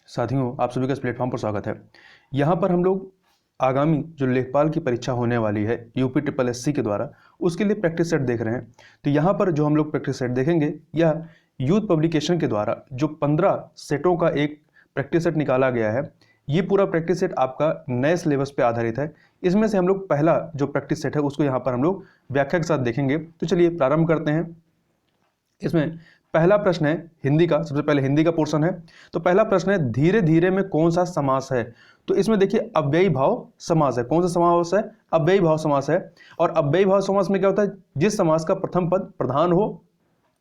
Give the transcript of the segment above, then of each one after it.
साथियों, आप सभी का इस प्लेटफॉर्म पर स्वागत है। यहाँ पर हम लोग आगामी जो लेखपाल की परीक्षा होने वाली है यूपी ट्रिपल एससी के द्वारा, उसके लिए प्रैक्टिस सेट देख रहे हैं। तो यहाँ पर जो हम लोग प्रैक्टिस सेट देखेंगे, यह यूथ पब्लिकेशन के द्वारा जो 15 सेटों का एक प्रैक्टिस सेट निकाला गया है। ये पूरा प्रैक्टिस सेट आपका नए सिलेबस पे आधारित है। इसमें से हम लोग पहला जो प्रैक्टिस सेट है उसको यहाँ पर हम लोग व्याख्या के साथ देखेंगे। तो चलिए प्रारंभ करते हैं। इसमें पहला प्रश्न है हिंदी का, सबसे पहले हिंदी का पोर्शन है। तो पहला प्रश्न है धीरे धीरे में कौन सा समास है। तो इसमें देखिए अव्ययी भाव समास है। कौन सा समास है? अव्ययी भाव समास है। और अव्ययी भाव समास में क्या होता है? जिस समास का प्रथम पद प्रधान हो,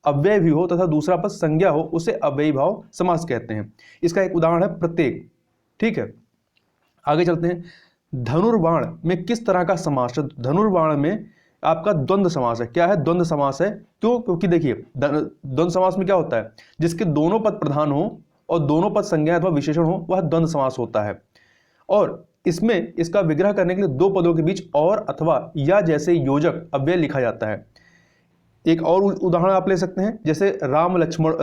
अव्यय भी हो तथा दूसरा पद संज्ञा हो, उसे अव्ययी भाव समास कहते हैं। इसका एक उदाहरण है प्रत्येक। ठीक है, आगे चलते हैं। धनुर्बाण में किस तरह का समास है? धनुर्बाण में आपका द्वंद्व समास है। क्या है? द्वंद्व समास है। क्यों? क्योंकि देखिए द्वंद्व समास में क्या होता है? जिसके दोनों पद प्रधान हो और दोनों पद संज्ञा अथवा विशेषण हो, वह द्वंद्व समास होता है। और इसमें इसका विग्रह करने के लिए दो पदों के बीच और अथवा या जैसे योजक अव्यय लिखा जाता है। एक और उदाहरण आप ले सकते हैं, जैसे राम लक्ष्मणों,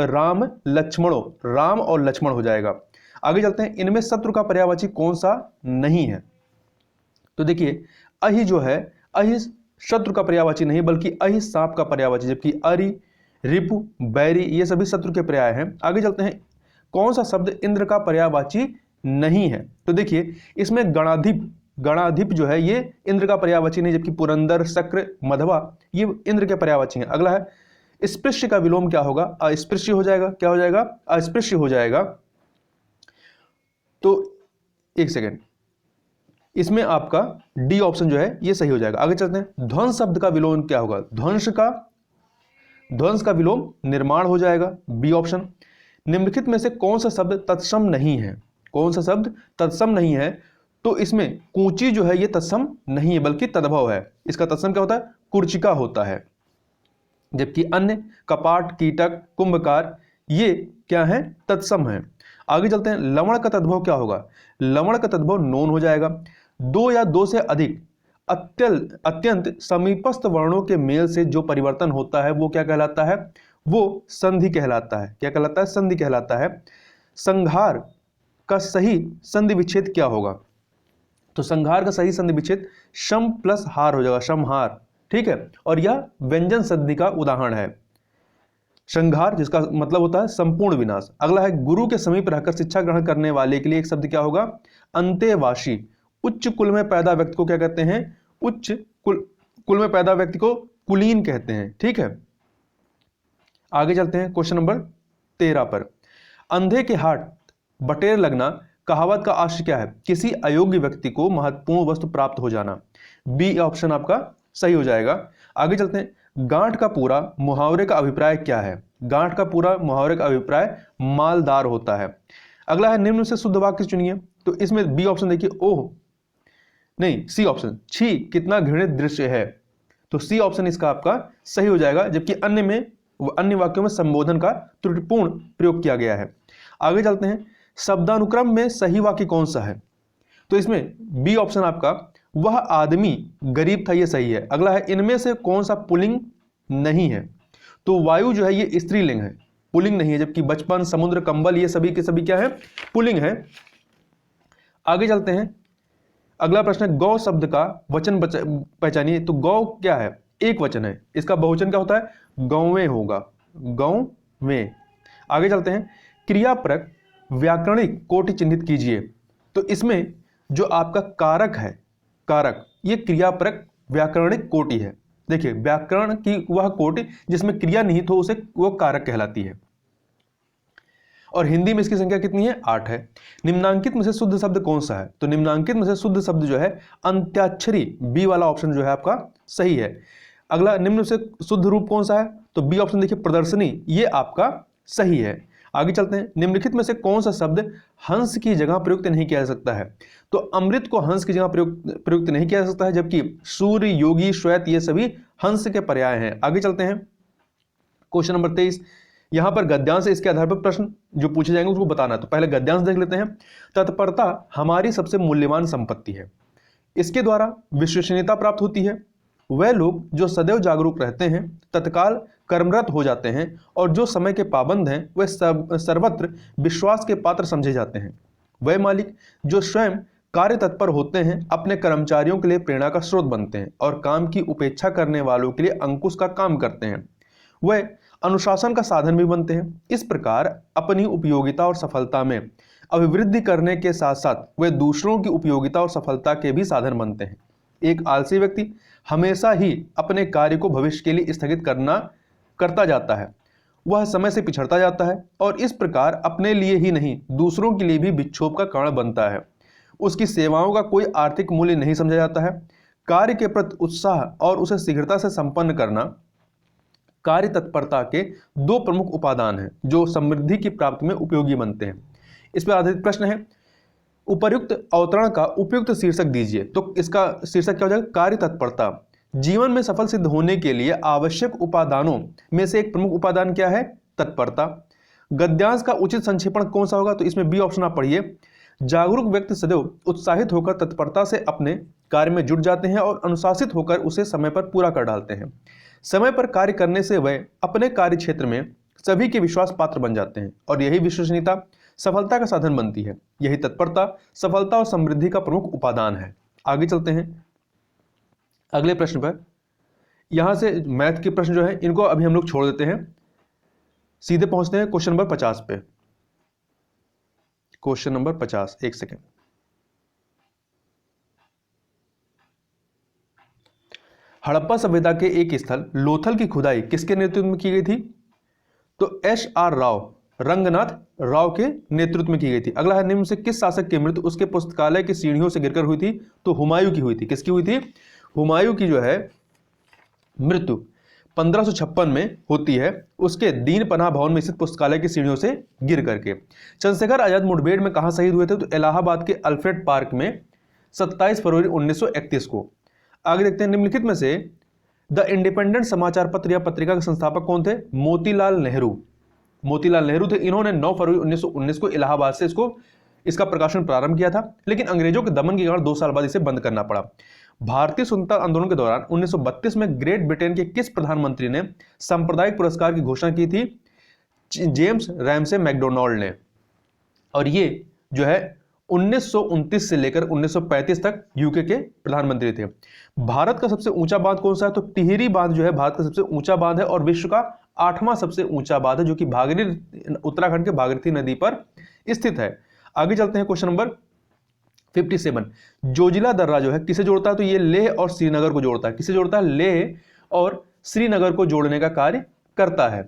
राम और लक्ष्मण हो जाएगा। आगे चलते हैं। इनमें शत्रु का पर्यायवाची कौन सा नहीं है? तो देखिए अहि जो है, अहि शत्रु का पर्यायवाची नहीं बल्कि अहि सांप का पर्यायवाची, जबकि अरि, रिपु, बैरी ये सभी शत्रु के पर्याय हैं। आगे चलते हैं। कौन सा शब्द इंद्र का पर्यायवाची नहीं है? तो देखिए इसमें गणाधिप जो है ये इंद्र का पर्यायवाची नहीं, जबकि पुरंदर, शक्र, मधवा ये इंद्र के पर्यायवाची हैं। अगला है स्पृश्य का विलोम क्या होगा? अस्पृश्य हो जाएगा। क्या हो जाएगा? अस्पृश्य हो जाएगा। तो एक सेकेंड, इसमें आपका डी ऑप्शन जो है ये सही हो जाएगा। आगे चलते हैं। ध्वंस शब्द का विलोम क्या होगा? ध्वंस का विलोम निर्माण हो जाएगा, बी ऑप्शन। निम्नलिखित में से कौन सा शब्द तत्सम नहीं है? कौन सा शब्द तत्सम नहीं है? तो इसमें कूची जो है ये तत्सम नहीं है बल्कि तद्भव है। इसका तत्सम क्या होता है? कुर्चिका होता है। जबकि अन्य कपाट, कीटक, कुंभकार ये क्या है? तत्सम है। आगे चलते हैं। लवण का तद्भव क्या होगा? लवण का तद्भव नोन हो जाएगा। दो या दो से अधिक अत्यंत समीपस्थ वर्णों के मेल से जो परिवर्तन होता है वो क्या कहलाता है? वो संधि कहलाता है। क्या कहलाता है? संधि कहलाता है। संघार का सही संधि विच्छेद क्या होगा? तो संघार का सही संधि विच्छेद शम प्लस हार हो जाएगा, समहार। ठीक है, और यह व्यंजन संधि का उदाहरण है। संघार जिसका मतलब होता है संपूर्ण विनाश। अगला है गुरु के समीप रहकर शिक्षा ग्रहण करने वाले के लिए एक शब्द क्या होगा? अंतेवासी। उच्च कुल में पैदा व्यक्ति को क्या कहते हैं? उच्च कुल में पैदा व्यक्ति को कुलीन कहते हैं। ठीक है, आगे चलते हैं क्वेश्चन नंबर 13 पर। अंधे के हाथ बटेर लगना कहावत का आशय क्या है? किसी अयोग्य व्यक्ति को महत्वपूर्ण वस्तु प्राप्त हो जाना, बी ऑप्शन आपका सही हो जाएगा। आगे चलते हैं। गांठ का पूरा मुहावरे का अभिप्राय क्या है? गांठ का पूरा मुहावरे का अभिप्राय मालदार होता है। अगला है निम्न से शुद्ध वाक्य चुनिए। तो इसमें बी ऑप्शन देखिए, ओह नहीं, सी ऑप्शन, छी कितना घृणित दृश्य है। तो सी ऑप्शन इसका आपका सही हो जाएगा। जबकि अन्य वाक्यों में संबोधन का त्रुटिपूर्ण प्रयोग किया गया है। आगे चलते हैं। शब्दानुक्रम में सही वाक्य कौन सा है? तो इसमें बी ऑप्शन आपका वह आदमी गरीब था, ये सही है। अगला है इनमें से कौन सा पुल्लिंग नहीं है? तो वायु जो है ये स्त्रीलिंग है, पुल्लिंग नहीं है। जबकि बचपन, समुद्र, कंबल ये सभी के सभी क्या है? पुल्लिंग है। आगे चलते हैं। अगला प्रश्न है गौ शब्द का वचन पहचानिए। तो गौ क्या है? एक वचन है। इसका बहुवचन क्या होता है? गौवें होगा, गौवें। आगे चलते हैं। क्रियापरक व्याकरणिक कोटि चिन्हित कीजिए। तो इसमें जो आपका कारक है, कारक ये क्रियापरक व्याकरणिक कोटि है। देखिए व्याकरण की वह कोटि जिसमें क्रिया निहित हो उसे वो कारक कहलाती है। और हिंदी में इसकी संख्या कितनी है? 8 है। निम्नांकित में से शुद्ध शब्द कौन सा है? तो निम्नांकित में से शुद्ध शब्द जो है अंत्याक्षरी, बी वाला ऑप्शन जो है आपका सही है। अगला निम्न से शुद्ध रूप कौन सा है? तो बी ऑप्शन देखिए प्रदर्शनी, ये आपका सही है। आगे चलते हैं। निम्नलिखित में से कौन सा शब्द हंस की जगह प्रयुक्त नहीं किया जा सकता है? तो अमृत को हंस की जगह प्रयुक्त नहीं किया जा सकता है, जबकि सूर्य, योगी, श्वेत ये सभी हंस के पर्याय हैं। आगे चलते हैं। Question number 23। यहां पर गद्यांश इसके आधार पर प्रश्न जो पूछे जाएंगे उसको बताना। तो पहले गद्यांश देख लेते हैं। तत्परता हमारी सबसे मूल्यवान संपत्ति है। इसके द्वारा विश्वसनीयता प्राप्त होती है। वह लोग जो सदैव जागरूक रहते हैं, तत्काल कर्मरत हो जाते हैं और जो समय के पाबंद हैं वह सर्वत्र विश्वास के पात्र समझे जाते हैं। वह मालिक जो स्वयं कार्य तत्पर होते हैं अपने कर्मचारियों के लिए प्रेरणा का स्रोत बनते हैं और काम की उपेक्षा करने वालों के लिए अंकुश का काम करते हैं। वह अनुशासन का साधन भी बनते हैं। इस प्रकार अपनी उपयोगिता और सफलता में अभिवृद्धि करने के साथ साथ वे दूसरों की उपयोगिता और सफलता के भी साधन बनते हैं। एक आलसी व्यक्ति हमेशा ही अपने कार्य को भविष्य के लिए स्थगित करता जाता है। वह समय से पिछड़ता जाता है और इस प्रकार अपने लिए ही नहीं दूसरों के लिए भी विक्षोभ का कारण बनता है। उसकी सेवाओं का कोई आर्थिक मूल्य नहीं समझा जाता है। कार्य के प्रति उत्साह और उसे शीघ्रता से संपन्न करना कार्य तत्परता के दो प्रमुख उपादान हैं जो समृद्धि की प्राप्ति में उपयोगी बनते हैं। इस पर आधारित प्रश्न है, उपर्युक्त अवतरण का उपयुक्त शीर्षक दीजिए। तो इसका शीर्षक क्या हो जाएगा? कार्य तत्परता। जीवन में सफल सिद्ध होने के लिए आवश्यक उपादानों में से एक प्रमुख उपादान क्या है? तत्परता। गद्यांश का उचित संक्षेपण कौन सा होगा? तो इसमें बी ऑप्शन आप पढ़िए। जागरूक व्यक्ति सदैव उत्साहित होकर तत्परता से अपने कार्य में जुट जाते हैं और अनुशासित होकर उसे समय पर पूरा कर डालते हैं। समय पर कार्य करने से वह अपने कार्य क्षेत्र में सभी के विश्वास पात्र बन जाते हैं और यही विश्वसनीयता सफलता का साधन बनती है। यही तत्परता सफलता और समृद्धि का प्रमुख उपादान है। आगे चलते हैं अगले प्रश्न पर। यहां से मैथ के प्रश्न जो है इनको अभी हम लोग छोड़ देते हैं, सीधे पहुंचते हैं क्वेश्चन नंबर 50 पे। क्वेश्चन नंबर 50, एक सेकेंड। हड़प्पा सभ्यता के एक स्थल लोथल की खुदाई किसके नेतृत्व में की गई थी? तो एस.आर. राव, रंगनाथ राव के नेतृत्व में की गई थी। अगला है, निम्न से किस शासक की मृत्यु उसके पुस्तकालय की सीढ़ियों से गिरकर हुई थी? तो हुमायूं की हुई थी। किसकी हुई थी? हुमायूं की जो है मृत्यु 1556 में होती है, उसके दीन पनाह भवन में स्थित पुस्तकालय की सीढ़ियों से गिर करके। चंद्रशेखर आजाद मुठभेड़ में कहां शहीद हुए थे? तो इलाहाबाद के अल्फ्रेड पार्क में 27 फरवरी 1931 को। आगे देखते हैं, निम्नलिखित में से द इंडिपेंडेंट समाचार पत्र या पत्रिका के संस्थापक कौन थे? मोतीलाल नेहरू। मोतीलाल नेहरू थे। इन्होंने 9 फरवरी 1919 को इलाहाबाद से इसका प्रकाशन प्रारंभ किया था, लेकिन अंग्रेजों के दमन के कारण 2 साल बाद इसे बंद करना पड़ा। भारतीय स्वतंत्रता आंदोलन के दौरान 1932 में ग्रेट ब्रिटेन के किस प्रधानमंत्री ने सांप्रदायिक पुरस्कार की घोषणा की थी? जेम्स रैमसे मैकडोनाल्ड ने। और ये जो है 1929 से लेकर 1935 तक यूके के प्रधानमंत्री थे। भारत का सबसे ऊंचा बांध कौन सा है? तो टिहरी बांध जो है भारत का सबसे ऊंचा बांध है और विश्व का 8वां सबसे ऊंचा बांध है, जो कि उत्तराखंड के भागीरथी नदी पर स्थित है। आगे चलते हैं क्वेश्चन नंबर 57। जोजिला दर्रा जो है किसे जोड़ता है? तो ये लेह और श्रीनगर को जोड़ता है। किसे जोड़ता है? लेह और श्रीनगर को जोड़ने का कार्य करता है।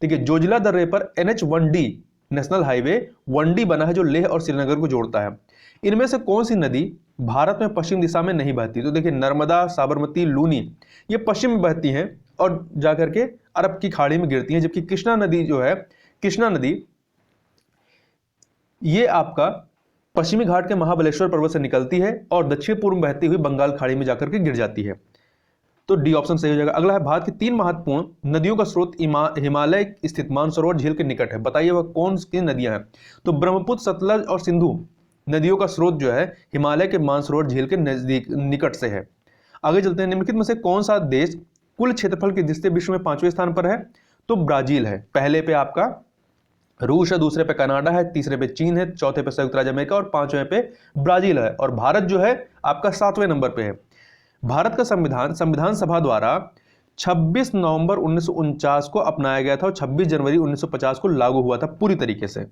देखिए, जोजिला दर्रे पर NH1D नेशनल हाईवे 1D बना है जो लेह और श्रीनगर को जोड़ता है। इनमें से कौन सी नदी भारत में पश्चिम दिशा में नहीं बहती? तो देखिए, नर्मदा, साबरमती, लूनी ये पश्चिम में बहती हैं और जाकर के अरब की खाड़ी में गिरती हैं, जबकि कृष्णा नदी जो है, कृष्णा नदी ये आपका पश्चिमी घाट के महाबलेश्वर पर्वत से निकलती है और दक्षिण पूर्व में बहती हुई बंगाल खाड़ी में जाकर के गिर जाती है। तो डी ऑप्शन सही हो जाएगा। अगला है, भारत की 3 महत्वपूर्ण नदियों का स्रोत हिमालय स्थित मानसरोवर झील के निकट है। बताइए वह कौन सी नदियां हैं? तो ब्रह्मपुत्र, सतलज और सिंधु नदियों का स्रोत जो है हिमालय के मानसरोवर झील के नजदीक निकट से है। आगे चलते हैं, निम्नलिखित में से कौन सा देश कुल क्षेत्रफल की दृष्टि से विश्व में 5वें स्थान पर है? तो ब्राजील है। पहले पे आपका रूस है, दूसरे पे कनाडा है, तीसरे पे चीन है, चौथे पे संयुक्त राज्य अमेरिका और 5वें पे ब्राजील है। और भारत जो है आपका 7वें नंबर पे है। भारत का संविधान सभा द्वारा 26 नवंबर 1949 को अपनाया गया था और 26 जनवरी 1950 को लागू हुआ था पूरी तरीके से।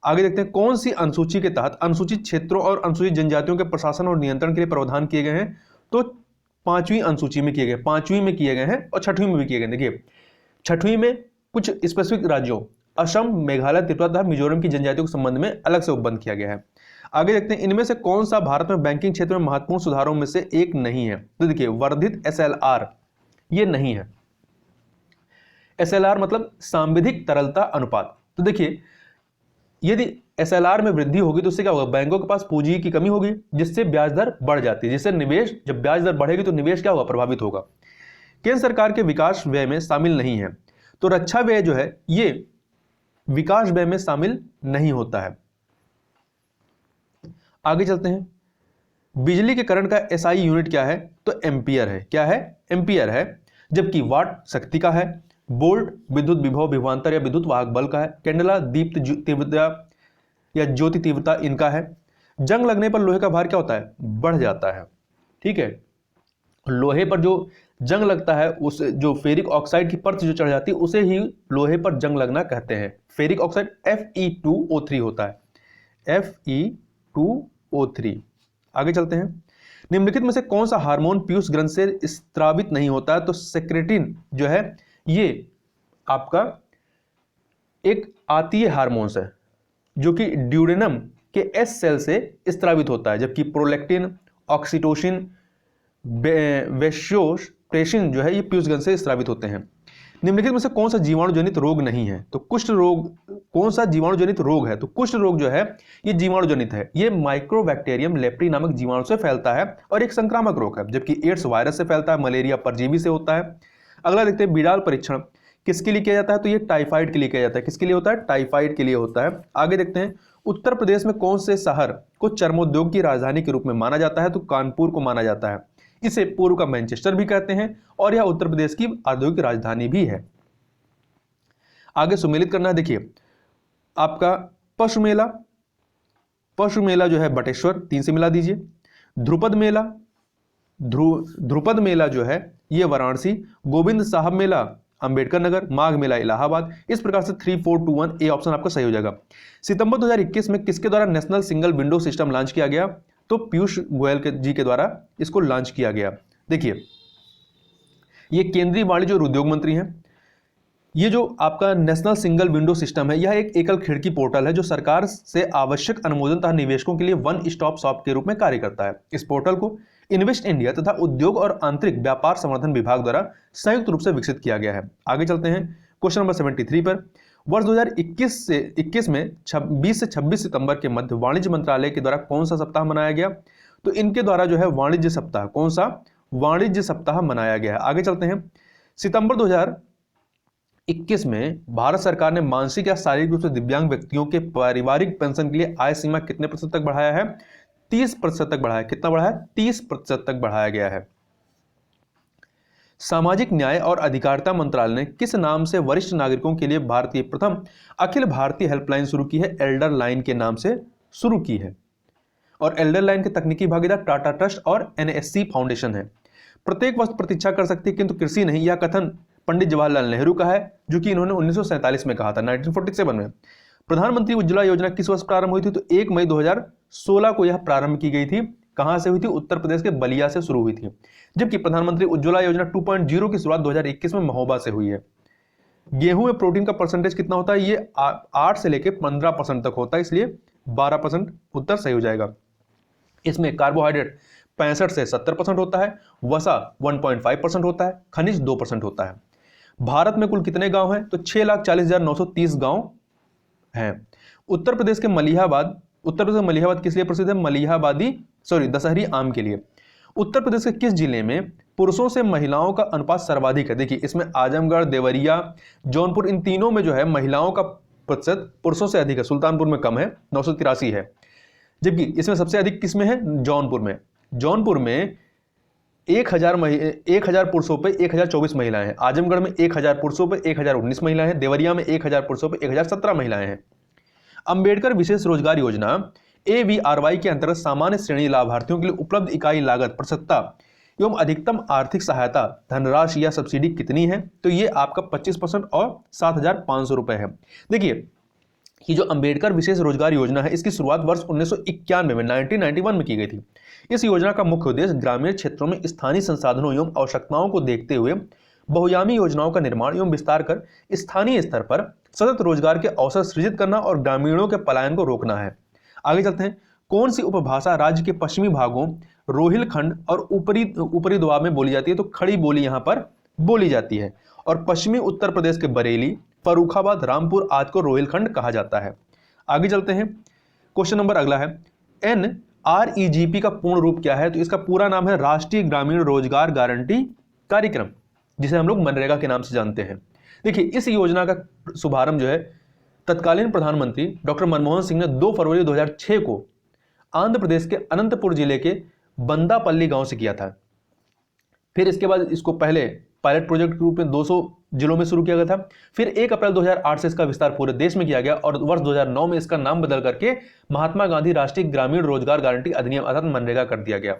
आगे देखते हैं, कौन सी अनुसूची के तहत अनुसूचित क्षेत्रों और अनुसूचित जनजातियों के प्रशासन और नियंत्रण के लिए प्रावधान किए गए हैं? तो 5वीं अनुसूची में किए गए, 5वीं में किए गए हैं और 6वीं में भी किए गए। देखिए, 6वीं में कुछ स्पेसिफिक राज्यों असम, मेघालय, त्रिपुरा तथा मिजोरम की जनजातियों के संबंध में अलग से उपबंध किया गया है। आगे देखते हैं, इनमें से कौन सा भारत में बैंकिंग क्षेत्र में महत्वपूर्ण सुधारों में से एक नहीं है? तो देखिए, वर्धित SLR ये नहीं है। SLR मतलब सांविधिक तरलता अनुपात। तो देखिए, यदि SLR में वृद्धि होगी तो उससे क्या होगा? बैंकों के पास पूंजी की कमी होगी, जिससे ब्याज दर बढ़ जाती है, जिससे निवेश, जब ब्याज दर बढ़ेगी तो निवेश क्या होगा? प्रभावित होगा। केंद्र सरकार के विकास व्यय में शामिल नहीं है। तो रक्षा व्यय जो है ये विकास व्यय में शामिल नहीं होता है। आगे चलते हैं, बिजली के करंट का एसआई यूनिट क्या है? तो एम्पियर है। क्या है? एम्पियर है। जबकि वाट शक्ति का है। वोल्ट विद्युत विभव विभवांतर या विद्युत वाहक बल का है। कैंडेला दीप्त तीव्रता या ज्योति तीव्रता इनका है। जंग लगने पर लोहे का भार क्या होता है? बढ़ जाता है। ठीक है, लोहे पर जो जंग लगता है, उस जो फेरिक ऑक्साइड की परत जो चढ़ जाती है उसे ही लोहे पर जंग लगना कहते हैं। फेरिक ऑक्साइड Fe2O3 होता है, Fe2O3। आगे चलते हैं। निम्नलिखित में से कौन सा हार्मोन पीयूष ग्रंथि से स्त्रावित नहीं होता है? तो सेक्रेटिन जो है ये आपका एक आतीय हार्मोन्स है जो कि ड्यूडेनम के एस सेल से स्त्रावित होता है, जबकि प्रोलैक्टिन, ऑक्सीटोसिन, वेसोप्रेसिन जो है ये पीयूष ग्रंथि से स्त्रावित होते हैं। निम्नलिखित में से कौन सा जीवाणु जनित रोग नहीं है? तो कुष्ठ रोग। कौन सा जीवाणु जनित रोग है? तो कुष्ठ रोग जो है ये जीवाणु जनित है। ये माइक्रोबैक्टीरियम लेप्री नामक जीवाणु से फैलता है और एक संक्रामक रोग है। जबकि एड्स वायरस से फैलता है, मलेरिया परजीवी से होता है। अगला देखते हैं, बिडाल परीक्षण किसके लिए किया जाता है? तो ये टाइफाइड के लिए किया जाता है। किसके लिए होता है? टाइफाइड के लिए होता है। आगे देखते हैं, उत्तर प्रदेश में कौन से शहर को चर्मोद्योग की राजधानी के रूप में माना जाता है? तो कानपुर को माना जाता है। इसे पूर्व का मैनचेस्टर भी कहते हैं और यह उत्तर प्रदेश की औद्योगिक राजधानी भी है। आगे सुमेलित करना है। देखिए आपका पशु मेला, पशु मेला जो है बटेश्वर 3 से मिला दीजिए। ध्रुपद मेला, ध्रुपद मेला जो है ये वाराणसी। गोविंद साहब मेला अंबेडकर नगर। माघ मेला इलाहाबाद। इस प्रकार से 3, 4, 2, 1 ए ऑप्शन आपका सही हो जाएगा। सितंबर 2021 में किसके द्वारा national single window system launch किया गया? तो पीयूष गोयल जी के द्वारा इसको लॉन्च किया गया। देखिए ये केंद्रीय वाणिज्य और उद्योग मंत्री हैं। ये जो आपका नेशनल सिंगल विंडो सिस्टम है यह एक एकल खिड़की पोर्टल है जो सरकार से आवश्यक अनुमोदन तथा निवेशकों के लिए वन स्टॉप शॉप के रूप में कार्य करता है। इस पोर्टल को इन्वेस्ट इंडिया तथा उद्योग और आंतरिक व्यापार संवर्धन विभाग द्वारा संयुक्त रूप से विकसित किया गया है। आगे चलते हैं क्वेश्चन नंबर 73 पर। वर्ष 2021 में 20 से 26 सितंबर के मध्य वाणिज्य मंत्रालय के द्वारा कौन सा सप्ताह मनाया गया? तो इनके द्वारा जो है वाणिज्य सप्ताह, कौन सा? वाणिज्य सप्ताह मनाया गया है। आगे चलते हैं, सितंबर 2021 में भारत सरकार ने मानसिक या शारीरिक रूप से दिव्यांग व्यक्तियों के पारिवारिक पेंशन के लिए आय सीमा कितने प्रतिशत तक बढ़ाया है? 30% तक बढ़ाया। कितना बढ़ाया? 30% तक बढ़ाया गया है। सामाजिक न्याय और अधिकारिता मंत्रालय ने किस नाम से वरिष्ठ नागरिकों के लिए भारतीय प्रथम अखिल भारतीय हेल्पलाइन शुरू की है? एल्डर लाइन के नाम से शुरू की है। और एल्डर लाइन के तकनीकी भागीदार टाटा ट्रस्ट और एनएससी फाउंडेशन है। प्रत्येक वस्तु प्रतीक्षा कर सकती है किंतु कृषि नहीं, यह कथन पंडित जवाहरलाल नेहरू का है जो कि इन्होंने 1947 में कहा था, 1947 में। प्रधानमंत्री उज्ज्वला योजना किस वर्ष प्रारंभ हुई थी? तो 1 मई 2016 को यह प्रारंभ की गई थी। कहां से हुई थी? उत्तर प्रदेश के बलिया से शुरू हुई थी। जबकि प्रधानमंत्री उज्ज्वला योजना 2.0 की शुरुआत 2021 में महोबा से हुई है। गेहूं में प्रोटीन का परसेंटेज कितना होता है? ये 8 से लेकर 15% तक होता है, इसलिए 12% उत्तर सही हो जाएगा। इसमें कार्बोहाइड्रेट 65 से 70% होता है, वसा 1.5% होता है, खनिज 2% होता है। भारत में कुल कितने गांव हैं? तो 6,40,930 गांव हैं। उत्तर प्रदेश के मलिहाबाद किस लिए प्रसिद्ध है? दशहरी आम के लिए। उत्तर प्रदेश के किस जिले में पुरुषों से महिलाओं का अनुपात सर्वाधिक है? देखिए इसमें आजमगढ़, देवरिया, जौनपुर, इन तीनों में जो है महिलाओं का प्रतिशत पुरुषों से अधिक है। सुल्तानपुर में कम है, 983 है। जबकि इसमें सबसे अधिक किसमें है? जौनपुर में। जौनपुर में 1000 पुरुषों पे 1024 महिलाएं हैं। आजमगढ़ में 1000 पुरुषों पे 1019 महिलाएं हैं। देवरिया में 1000 पुरुषों पे 1017 महिलाएं हैं। अंबेडकर विशेष रोजगार योजना AVRY के अंतर्गत सामान्य श्रेणी लाभार्थियों के लिए उपलब्ध इकाई लागत, प्रसन्नता एवं अधिकतम आर्थिक सहायता धनराशि या सब्सिडी कितनी है? तो ये आपका 25% और 7,500 रुपए है। देखिए ये जो अंबेडकर विशेष रोजगार योजना है इसकी शुरुआत वर्ष 1991 में 1991 में की गई थी। इस योजना का मुख्य उद्देश्य ग्रामीण क्षेत्रों में स्थानीय संसाधनों एवं आवश्यकताओं को देखते हुए बहुआयामी योजनाओं का निर्माण एवं विस्तार कर स्थानीय स्तर पर सतत रोजगार के अवसर सृजित करना और ग्रामीणों के पलायन को रोकना है। आगे चलते हैं, कौन सी उपभाषा राज्य के पश्चिमी भागों रोहिलखंड और ऊपरी दोआब में बोली जाती है? तो खड़ी बोली यहां पर बोली जाती है। और पश्चिमी उत्तर प्रदेश के बरेली, फर्रुखाबाद, रामपुर आदि को रोहिलखंड कहा जाता है। आगे चलते हैं, क्वेश्चन नंबर अगला है, NREGP का पूर्ण रूप क्या है? तो इसका पूरा नाम है राष्ट्रीय ग्रामीण रोजगार गारंटी कार्यक्रम, जिसे हम लोग मनरेगा के नाम से जानते हैं। देखिए इस योजना का शुभारंभ जो है तत्कालीन प्रधानमंत्री डॉक्टर मनमोहन सिंह ने 2 फरवरी 2006 को आंध्र प्रदेश के अनंतपुर जिले के बंदापल्ली गांव से किया था। फिर इसके बाद इसको पहले पायलट प्रोजेक्ट के रूप में 200 जिलों में शुरू किया गया था। फिर 1 अप्रैल 2008 से इसका विस्तार पूरे देश में किया गया और वर्ष 2009 में इसका नाम बदल करके महात्मा गांधी राष्ट्रीय ग्रामीण रोजगार गारंटी अधिनियम अर्थात मनरेगा कर दिया गया।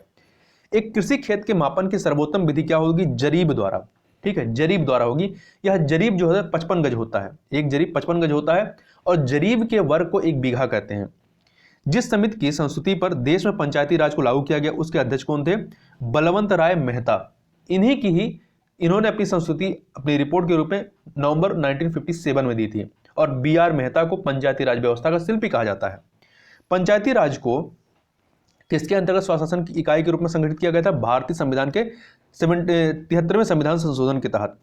एक कृषि खेत के मापन की सर्वोत्तम विधि क्या होगी? जरीब द्वारा। ठीक है, जरीब द्वारा होगी। यह जरीब जो है 55 गज होता है, एक जरीब 55 गज होता है और जरीब के वर्ग को 1 बीघा कहते हैं। जिस समिति की संस्तुति पर देश में पंचायती राज को लागू किया गया उसके अध्यक्ष कौन थे? बलवंत राय मेहता। इन्हीं की ही इन्होंने अपनी संस्तुति अपनी रिपोर्ट के रूप में नवंबर 1957 में दी थी और BR मेहता को पंचायती राज व्यवस्था का शिल्पी कहा जाता है। पंचायती राज को किसके अंतर्गत स्वशासन की इकाई के रूप में संगठित किया गया था? भारतीय संविधान के 73वें संविधान संशोधन के तहत।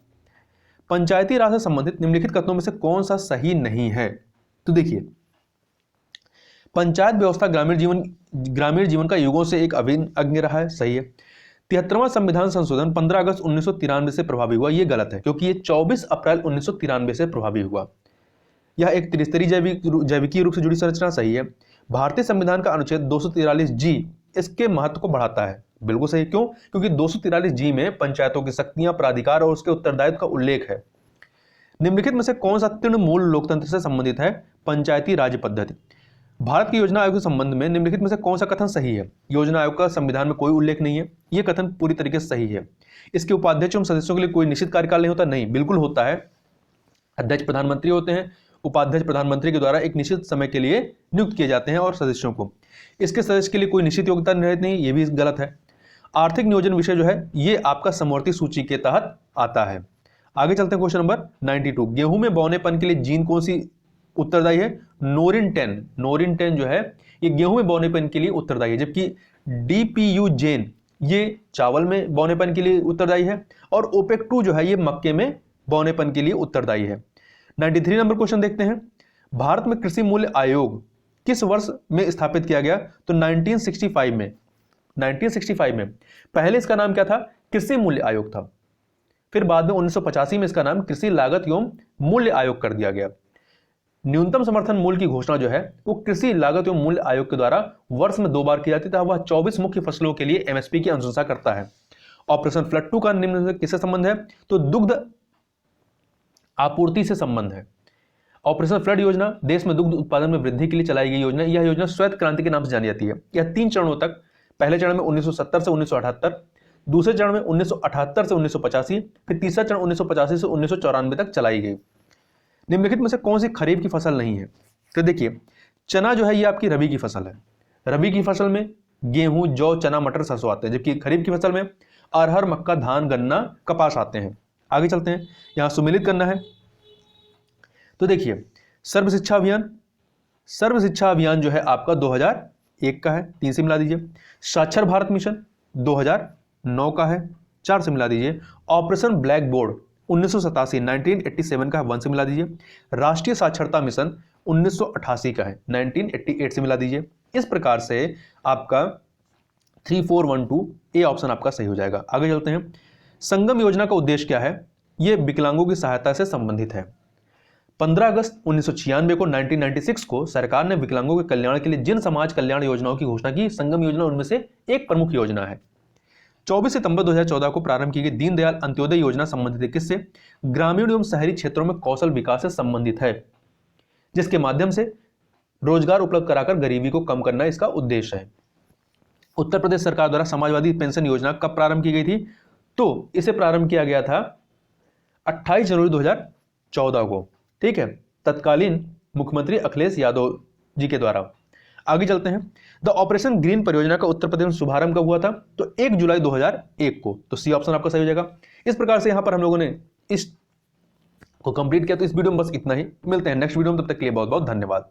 पंचायती राज से संबंधित निम्नलिखित कथनों में से कौन सा सही नहीं है? तो देखिए, पंचायत व्यवस्था ग्रामीण जीवन का युगों से एक अभिन्न अंग रहा है, सही है। 73वां संविधान संशोधन 15 अगस्त 1993 से प्रभावी हुआ, यह गलत है क्योंकि यह 24 अप्रैल 1993 से प्रभावी हुआ। यह एक त्रिस्तरीय जैविकीय रूप से जुड़ी संरचना, सही है। भारतीय संविधान का अनुच्छेद 243G इसके महत्व को बढ़ाता है, बिल्कुल सही। क्यों? क्योंकि 243G में पंचायतों की शक्तियां, प्राधिकार और उसके उत्तरदायित्व का उल्लेख है। निम्नलिखित में से कौन सा तृणमूल लोकतंत्र से संबंधित है? पंचायती राज पद्धति। भारत की योजना आयोग के संबंध में निम्नलिखित में से कौन सा कथन सही है? योजना आयोग का संविधान में कोई उल्लेख नहीं है, यह कथन पूरी तरीके से सही है। इसके उपाध्यक्ष एवं सदस्यों के लिए कोई निश्चित कार्यकाल नहीं होता, नहीं, बिल्कुल होता है। अध्यक्ष प्रधानमंत्री होते हैं, उपाध्यक्ष प्रधानमंत्री के द्वारा एक निश्चित समय के लिए नियुक्त किए जाते हैं और सदस्यों को। इसके सदस्य के लिए कोई निश्चित योग्यता निर्धारित नहीं, ये भी गलत है। आर्थिक नियोजन विषय जो है ये आपका समवर्ती सूची के तहत आता है। आगे चलते हैं क्वेश्चन नंबर 92। गेहूं में बौनेपन के लिए जीन कौन सी उत्तरदायी है? नोरिन 10। नोरिन 10 जो है ये गेहूं में बौनेपन के लिए उत्तरदायी है, जबकि DPU जेन ये चावल में बौनेपन के लिए उत्तरदायी है और OPEC 2 जो है ये मक्के में बौनेपन के लिए उत्तरदायी है। 93 नंबर क्वेश्चन देखते हैं। भारत में कृषि मूल्य आयोग किस वर्ष में स्थापित किया गया? तो 1965 में। 1965 में। पहले इसका नाम क्या था? कृषि मूल्य आयोग था। फिर बाद में 1985 में इसका नाम कृषि लागत एवं मूल्य आयोग कर दिया गया। न्यूनतम समर्थन मूल्य की घोषणा जो है वो कृषि लागत एवं मूल्य आयोग के द्वारा वर्ष में 2 बार की जाती है। वह 24 मुख्य फसलों के लिए MSP की अनुशंसा करता है। ऑपरेशन फ्लड 2 का निम्न में किससे संबंध है? तो दुग्ध आपूर्ति से संबंध है। ऑपरेशन फ्लड योजना देश में दुग्ध उत्पादन में वृद्धि के लिए चलाई गई योजना। यह योजना श्वेत क्रांति के नाम से जानी जाती है। यह 3 चरणों तक, पहले चरण में 1970 से 1978, दूसरे चरण में 1978 से 1985, फिर तीसरा चरण 1985 से 1994 तक चलाई गई। निम्नलिखित में से कौन सी खरीफ की फसल नहीं है? तो देखिए, चना जो है ये आपकी रबी की फसल है। रबी की फसल में गेहूं, जौ, चना, मटर, सरसों आते हैं, जबकि खरीफ की फसल में अरहर, मक्का, धान, गन्ना, कपास आते हैं। आगे चलते हैं, यहां सुमेलित करना है। तो देखिए, सर्व शिक्षा अभियान जो है आपका 2001 का है, 3 से मिला दीजिए। साक्षर भारत मिशन 2009 का है, 4 से मिला दीजिए। ऑपरेशन ब्लैक बोर्ड 1987 का है, 1 से मिला दीजिए। राष्ट्रीय साक्षरता मिशन 1988 का है, 1988 से मिला दीजिए। इस प्रकार से आपका 3412 ए ऑप्शन आपका सही हो जाएगा। आगे चलते हैं। संगम योजना का उद्देश्य क्या है? यह विकलांगों की सहायता से संबंधित है। 15 अगस्त 1996 को 1996 को सरकार ने विकलांगों के कल्याण के लिए जिन समाज कल्याण योजनाओं की घोषणा की, संगम योजना उनमें से एक प्रमुख योजना है। 24 सितंबर 2014 को प्रारंभ की गई दीनदयाल अंत्योदय योजना संबंधित है किससे? ग्रामीण एवं शहरी क्षेत्रों में कौशल विकास से संबंधित है, जिसके माध्यम से रोजगार उपलब्ध कराकर गरीबी को कम करना इसका उद्देश्य है। उत्तर प्रदेश सरकार द्वारा समाजवादी पेंशन योजना कब प्रारंभ की गई थी? तो इसे प्रारंभ किया गया था 28 जनवरी 2014 को, ठीक है, तत्कालीन मुख्यमंत्री अखिलेश यादव जी के द्वारा। आगे चलते हैं। द ऑपरेशन ग्रीन परियोजना का उत्तर प्रदेश में शुभारंभ कब हुआ था? तो 1 जुलाई 2001 को। तो सी ऑप्शन आपका सही हो जाएगा। इस प्रकार से यहां पर हम लोगों ने इस को कंप्लीट किया। तो इस वीडियो में बस इतना ही, मिलते हैं नेक्स्ट वीडियो में, तब तक के लिए बहुत बहुत धन्यवाद।